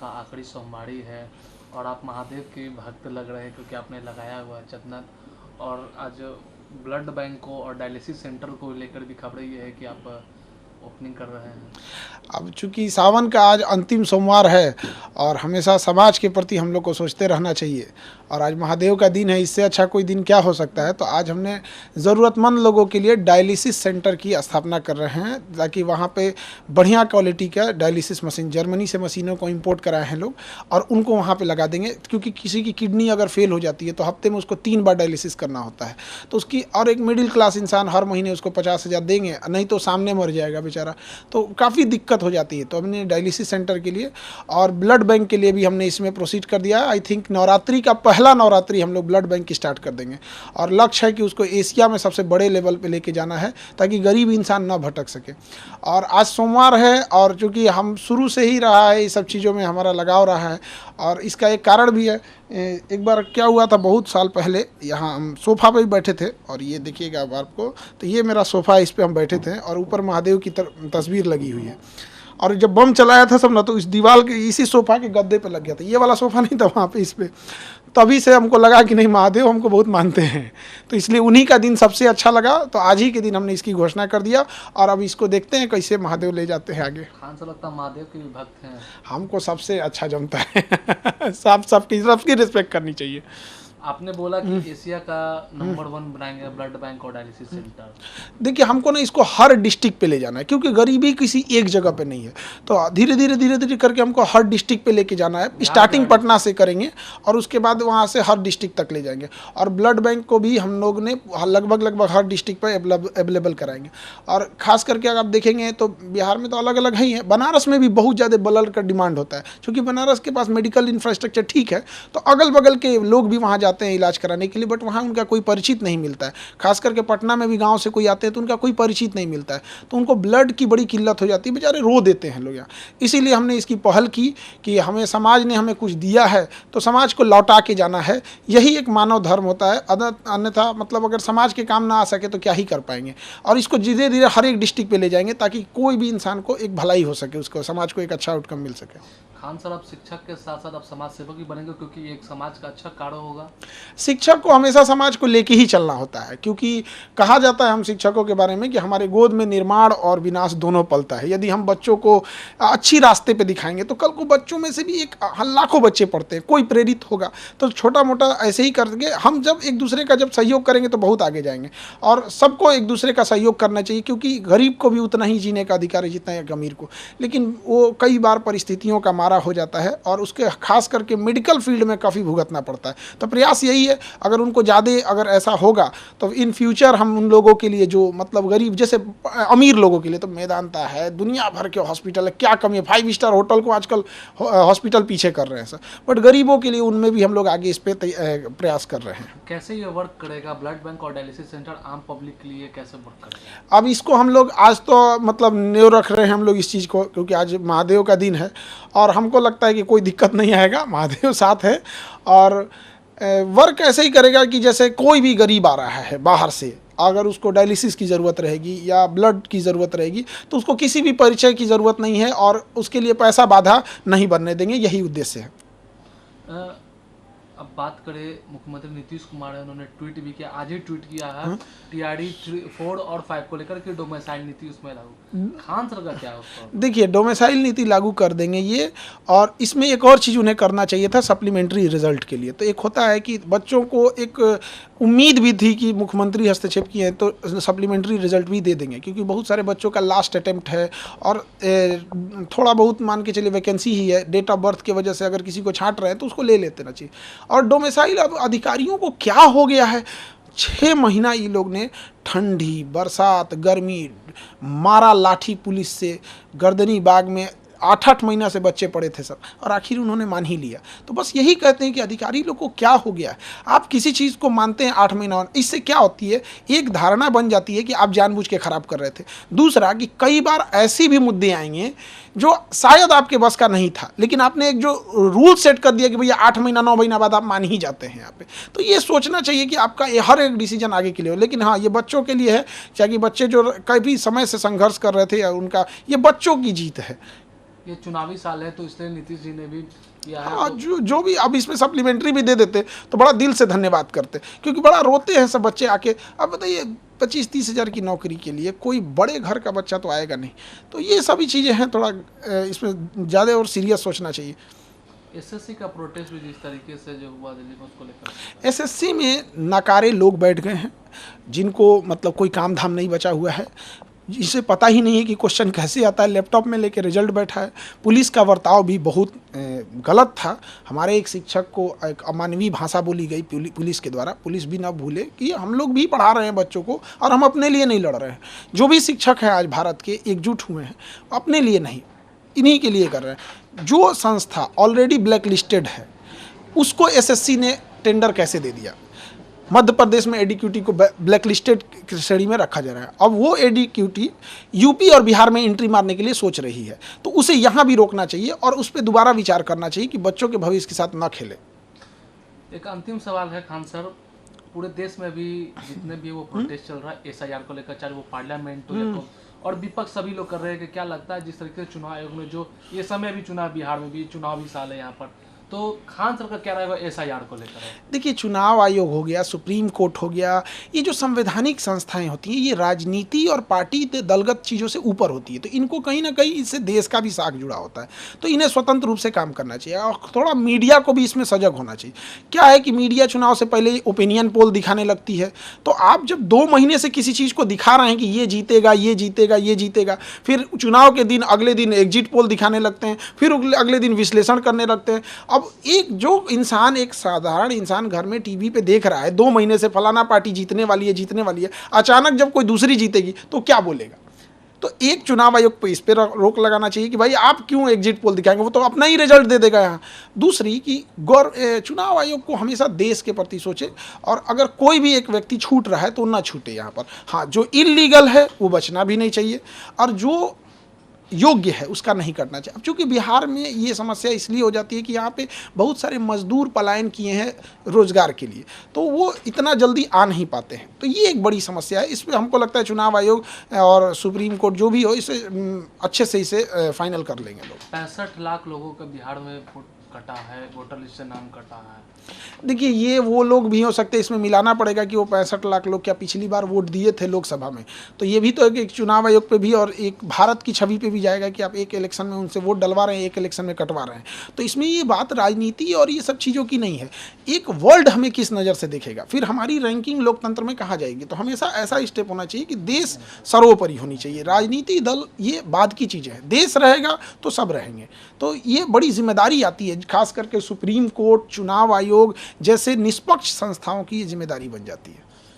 का आखिरी सोमवारी है और आप महादेव के भक्त लग रहे हैं क्योंकि आपने लगाया हुआ है चंदन। और आज ब्लड बैंक को और डायलिसिस सेंटर को लेकर भी खबर ये है कि आप ओपनिंग कर रहे हैं। अब चूंकि सावन का आज अंतिम सोमवार है और हमेशा समाज के प्रति हम लोग को सोचते रहना चाहिए, और आज महादेव का दिन है, इससे अच्छा कोई दिन क्या हो सकता है। तो आज हमने ज़रूरतमंद लोगों के लिए डायलिसिस सेंटर की स्थापना कर रहे हैं, ताकि वहाँ पे बढ़िया क्वालिटी का डायलिसिस मशीन, जर्मनी से मशीनों को इंपोर्ट कराए हैं लोग, और उनको वहाँ पे लगा देंगे। क्योंकि किसी की किडनी अगर फेल हो जाती है तो हफ्ते में उसको 3 बार डायलिसिस करना होता है, तो उसकी, और एक मिडिल क्लास इंसान हर महीने उसको 50,000 देंगे, नहीं तो सामने मर जाएगा बेचारा, तो काफ़ी दिक्कत हो जाती है। तो हमने डायलिसिस सेंटर के लिए और ब्लड बैंक के लिए भी हमने इसमें प्रोसीड कर दिया। आई थिंक नवरात्रि का पहला नवरात्रि हम लोग ब्लड बैंक की स्टार्ट कर देंगे, और लक्ष्य है कि उसको एशिया में सबसे बड़े लेवल पे लेके जाना है, ताकि गरीब इंसान ना भटक सके। और आज सोमवार है, और चूँकि हम शुरू से ही रहा है, ये सब चीज़ों में हमारा लगाव रहा है, और इसका एक कारण भी है। एक बार क्या हुआ था, बहुत साल पहले यहाँ हम सोफ़ा पे भी बैठे थे, और ये देखिएगा अब आपको, तो ये मेरा सोफ़ा, इस पे हम बैठे थे, और ऊपर महादेव की तस्वीर लगी हुई है। और जब बम चलाया था सब ना, तो इस दीवार के इसी सोफ़ा के गद्दे पे लग गया था, ये वाला सोफ़ा नहीं था वहाँ पे, इस पे। तभी से हमको लगा कि नहीं, महादेव हमको बहुत मानते हैं, तो इसलिए उन्हीं का दिन सबसे अच्छा लगा। तो आज ही के दिन हमने इसकी घोषणा कर दिया, और अब इसको देखते हैं कैसे महादेव ले जाते हैं आगे। खान से लगता है महादेव के भी भक्त हैं। हमको सबसे अच्छा जमता है सबकी रिस्पेक्ट करनी चाहिए। आपने बोला कि एशिया का नंबर 1 बनाएंगे ब्लड बैंक और डायलिसिस सेंटर। देखिए, हमको ना इसको हर डिस्ट्रिक्ट पे ले जाना है, क्योंकि गरीबी किसी एक जगह पे नहीं है। तो धीरे धीरे करके हमको हर डिस्ट्रिक्ट पे लेके जाना है। स्टार्टिंग पटना से करेंगे, और उसके बाद वहाँ से हर डिस्ट्रिक्ट तक ले जाएंगे। और ब्लड बैंक को भी हम लोग ने लगभग हर डिस्ट्रिक्ट पे अवेलेबल कराएंगे। और ख़ास करके अगर आप देखेंगे तो बिहार में तो अलग अलग ही है, बनारस में भी बहुत ज़्यादा ब्लड का डिमांड होता है, क्योंकि बनारस के पास मेडिकल इंफ्रास्ट्रक्चर ठीक है, तो अगल बगल के लोग भी वहाँ जाते हैं इलाज कराने के लिए, बट वहाँ उनका कोई परिचित नहीं मिलता है। खास करके पटना में भी गांव से कोई आते हैं तो उनका कोई परिचित नहीं मिलता है, तो उनको ब्लड की बड़ी किल्लत हो जाती है, बेचारे रो देते हैं लोग यहाँ। इसीलिए हमने इसकी पहल की कि हमें समाज ने हमें कुछ दिया है तो समाज को लौटा के जाना है। यही एक मानव धर्म होता है। अन्यथा मतलब अगर समाज के काम ना आ सके तो क्या ही कर पाएंगे। और इसको धीरे धीरे हर एक डिस्ट्रिक्ट पे ले जाएंगे, ताकि कोई भी इंसान को एक भलाई हो सके, उसको समाज को एक अच्छा आउटकम मिल सके। खान सर, आप शिक्षक के साथ साथ आप समाज सेवक भी बनेंगे, क्योंकि एक समाज का अच्छा कार्य होगा। शिक्षक को हमेशा समाज को लेके ही चलना होता है, क्योंकि कहा जाता है हम शिक्षकों के बारे में कि हमारे गोद में निर्माण और विनाश दोनों पलता है। यदि हम बच्चों को अच्छी रास्ते पे दिखाएंगे तो कल को बच्चों में से भी एक लाखों बच्चे पढ़ते हैं, कोई प्रेरित होगा। तो छोटा मोटा ऐसे ही करके हम जब एक दूसरे का जब सहयोग करेंगे तो बहुत आगे जाएंगे। और सबको एक दूसरे का सहयोग करना चाहिए, क्योंकि गरीब को भी उतना ही जीने का अधिकार है जितना एक अमीर को, लेकिन वो कई बार परिस्थितियों का मारा हो जाता है, और उसके खास करके मेडिकल फील्ड में काफ़ी भुगतना पड़ता है। तो प्रयास यही है, अगर उनको ज़्यादा अगर ऐसा होगा तो इन फ्यूचर हम उन लोगों के लिए, जो मतलब गरीब, जैसे अमीर लोगों के लिए तो मेदांता है, दुनिया भर के हॉस्पिटल है, क्या कमी है, 5 स्टार होटल को आजकल हॉस्पिटल पीछे कर रहे हैं सर, बट गरीबों के लिए उनमें भी हम लोग आगे इस पे प्रयास कर रहे हैं। कैसे ये वर्क करेगा ब्लड बैंक और डायलिसिस सेंटर आम पब्लिक के लिए, कैसे वर्क करेगा? अब इसको हम लोग आज तो मतलब न्यू रख रहे हैं हम लोग इस चीज़ को, क्योंकि आज महादेव का दिन है, और हमको लगता है कि कोई दिक्कत नहीं आएगा, महादेव साथ है। और वर्क ऐसे ही करेगा कि जैसे कोई भी गरीब आ रहा है बाहर से, अगर उसको डायलिसिस की ज़रूरत रहेगी या ब्लड की ज़रूरत रहेगी, तो उसको किसी भी परिचय की ज़रूरत नहीं है, और उसके लिए पैसा बाधा नहीं बनने देंगे, यही उद्देश्य है। अब बात करें, मुख्यमंत्री नीतीश कुमार है, उन्होंने ट्वीट भी किया, आज ही ट्वीट किया है टीआरडी 4 और 5 को लेकर के डोमिसाइल नीति उसमें लागू। खान सर का क्या है उसका? देखिए, डोमिसाइल नीति लागू कर देंगे ये, और इसमें एक और चीज़ उन्हें करना चाहिए था सप्लीमेंट्री रिजल्ट के लिए। तो एक होता है कि बच्चों को एक उम्मीद भी थी कि मुख्यमंत्री हस्तक्षेप किए हैं तो सप्लीमेंट्री रिजल्ट भी दे देंगे, क्योंकि बहुत सारे बच्चों का लास्ट अटेम्प्ट है, और थोड़ा बहुत मान के चलिए वैकेंसी ही है, डेट ऑफ बर्थ की वजह से अगर किसी को छांट रहे हैं तो उसको ले लेते ना चाहिए। और डोमिसाइल, अब अधिकारियों को क्या हो गया है, 6 महीना ये लोग ने ठंडी, बरसात, गर्मी, मारा लाठी पुलिस से, गर्दनी बाग में 8-8 महीना से बच्चे पड़े थे सब, और आखिर उन्होंने मान ही लिया। तो बस यही कहते हैं कि अधिकारी लोग को क्या हो गया है, आप किसी चीज़ को मानते हैं 8 महीना, इससे क्या होती है, एक धारणा बन जाती है कि आप जानबूझ के ख़राब कर रहे थे। दूसरा कि कई बार ऐसे भी मुद्दे आएंगे जो शायद आपके बस का नहीं था, लेकिन आपने एक जो रूल सेट कर दिया कि भैया 8 महीना 9 महीना बाद आप मान ही जाते हैं यहाँ पे। तो ये सोचना चाहिए कि आपका ये हर एक डिसीजन आगे के लिए हो। लेकिन हाँ, ये बच्चों के लिए है, चाहे बच्चे जो कई समय से संघर्ष कर रहे थे, या उनका ये बच्चों की जीत है। ये चुनावी साल है तो इसलिए नीतीश जी ने भी किया है। हाँ, जो भी अब इसमें सप्लीमेंट्री भी दे देते तो बड़ा दिल से धन्यवाद करते, क्योंकि बड़ा रोते हैं सब बच्चे आके। अब बताइए 25-30 हज़ार की नौकरी के लिए कोई बड़े घर का बच्चा तो आएगा नहीं। तो ये सभी चीज़ें हैं, थोड़ा इसमें ज़्यादा और सीरियस सोचना चाहिए। एसएससी का प्रोटेस्ट भी जिस तरीके से जो हुआ दिल्ली में, उसको लेकर एसएससी में नकारे लोग बैठ गए हैं, जिनको मतलब कोई काम धाम नहीं बचा हुआ है, जिसे पता ही नहीं है कि क्वेश्चन कैसे आता है, लैपटॉप में लेके रिजल्ट बैठा है। पुलिस का बर्ताव भी बहुत गलत था। हमारे एक शिक्षक को एक अमानवीय भाषा बोली गई पुलिस के द्वारा। पुलिस भी ना भूले कि हम लोग भी पढ़ा रहे हैं बच्चों को, और हम अपने लिए नहीं लड़ रहे हैं। जो भी शिक्षक हैं आज भारत के एकजुट हुए हैं, अपने लिए नहीं, इन्हीं के लिए कर रहे हैं। जो संस्था ऑलरेडी ब्लैक लिस्टेड है, उसको एसएससी ने टेंडर कैसे दे दिया? मध्य प्रदेश में एडीक्यूटी को ब्लैक लिस्टेड श्रेणी में रखा जा रहा है। अब वो एडीक्यूटी यूपी और बिहार में एंट्री मारने के लिए सोच रही है, तो उसे यहाँ भी रोकना चाहिए और उस पर दोबारा विचार करना चाहिए कि बच्चों के भविष्य के साथ ना खेले। एक अंतिम सवाल है खान सर, पूरे देश में भी जितने भी वो प्रोटेस्ट चल रहा है एसआईआर को लेकर, चाहे वो पार्लियामेंट हो या तो, और विपक्ष सभी लोग कर रहे हैं कि क्या लगता है जिस तरीके से चुनाव आयोग ने जो ये समय भी चुनाव, बिहार में भी चुनावी साल है यहाँ पर, तो खान सर का क्या रहेगा एसआईआर को लेकर? देखिए, चुनाव आयोग हो गया, सुप्रीम कोर्ट हो गया, ये जो संवैधानिक संस्थाएं होती हैं, ये राजनीति और पार्टी दलगत चीज़ों से ऊपर होती है। तो इनको कहीं ना कहीं इससे देश का भी साख जुड़ा होता है, तो इन्हें स्वतंत्र रूप से काम करना चाहिए। और थोड़ा मीडिया को भी इसमें सजग होना चाहिए। क्या है कि मीडिया चुनाव से पहले ओपिनियन पोल दिखाने लगती है, तो आप जब 2 महीने से किसी चीज़ को दिखा रहे हैं कि ये जीतेगा, ये जीतेगा, ये जीतेगा, फिर चुनाव के दिन अगले दिन एग्जिट पोल दिखाने लगते हैं, फिर अगले दिन विश्लेषण करने लगते हैं। अब एक जो इंसान, एक साधारण इंसान घर में टीवी पे देख रहा है 2 महीने से फलाना पार्टी जीतने वाली है, जीतने वाली है, अचानक जब कोई दूसरी जीतेगी तो क्या बोलेगा? तो एक चुनाव आयोग पे इस पर रोक लगाना चाहिए कि भाई आप क्यों एग्जिट पोल दिखाएंगे, वो तो अपना ही रिजल्ट दे देगा यहाँ। दूसरी कि चुनाव आयोग को हमेशा देश के प्रति सोचे, और अगर कोई भी एक व्यक्ति छूट रहा है तो ना छूटे यहाँ पर। हाँ, जो इलीगल है वो बचना भी नहीं चाहिए, और जो योग्य है उसका नहीं करना चाहिए। अब चूंकि बिहार में ये समस्या इसलिए हो जाती है कि यहाँ पे बहुत सारे मजदूर पलायन किए हैं रोजगार के लिए, तो वो इतना जल्दी आ नहीं पाते हैं, तो ये एक बड़ी समस्या है। इस पर हमको लगता है चुनाव आयोग और सुप्रीम कोर्ट जो भी हो, इसे अच्छे से इसे फाइनल कर लेंगे लोग। 65 लाख लोगों का बिहार में वोट कटा है, वोटर लिस्ट से नाम कटा है। देखिए, ये वो लोग भी हो सकते हैं, इसमें मिलाना पड़ेगा कि वो 65 लाख लोग क्या पिछली बार वोट दिए थे लोकसभा में, तो ये भी तो एक चुनाव आयोग पे भी और एक भारत की छवि पे भी जाएगा कि आप एक इलेक्शन में उनसे वोट डलवा रहे हैं, एक इलेक्शन में कटवा रहे हैं। तो इसमें ये बात राजनीति और ये सब चीज़ों की नहीं है। एक वर्ल्ड हमें किस नज़र से देखेगा, फिर हमारी रैंकिंग लोकतंत्र में कहाँ जाएगी। तो हमेशा ऐसा स्टेप होना चाहिए कि देश सर्वोपरि होनी चाहिए, राजनीति दल ये बाद की चीज़ें हैं, देश रहेगा तो सब रहेंगे। तो ये बड़ी जिम्मेदारी आती है, खास करके सुप्रीम कोर्ट, चुनाव आयोग जैसे निष्पक्ष संस्थाओं की ये जिम्मेदारी बन जाती है।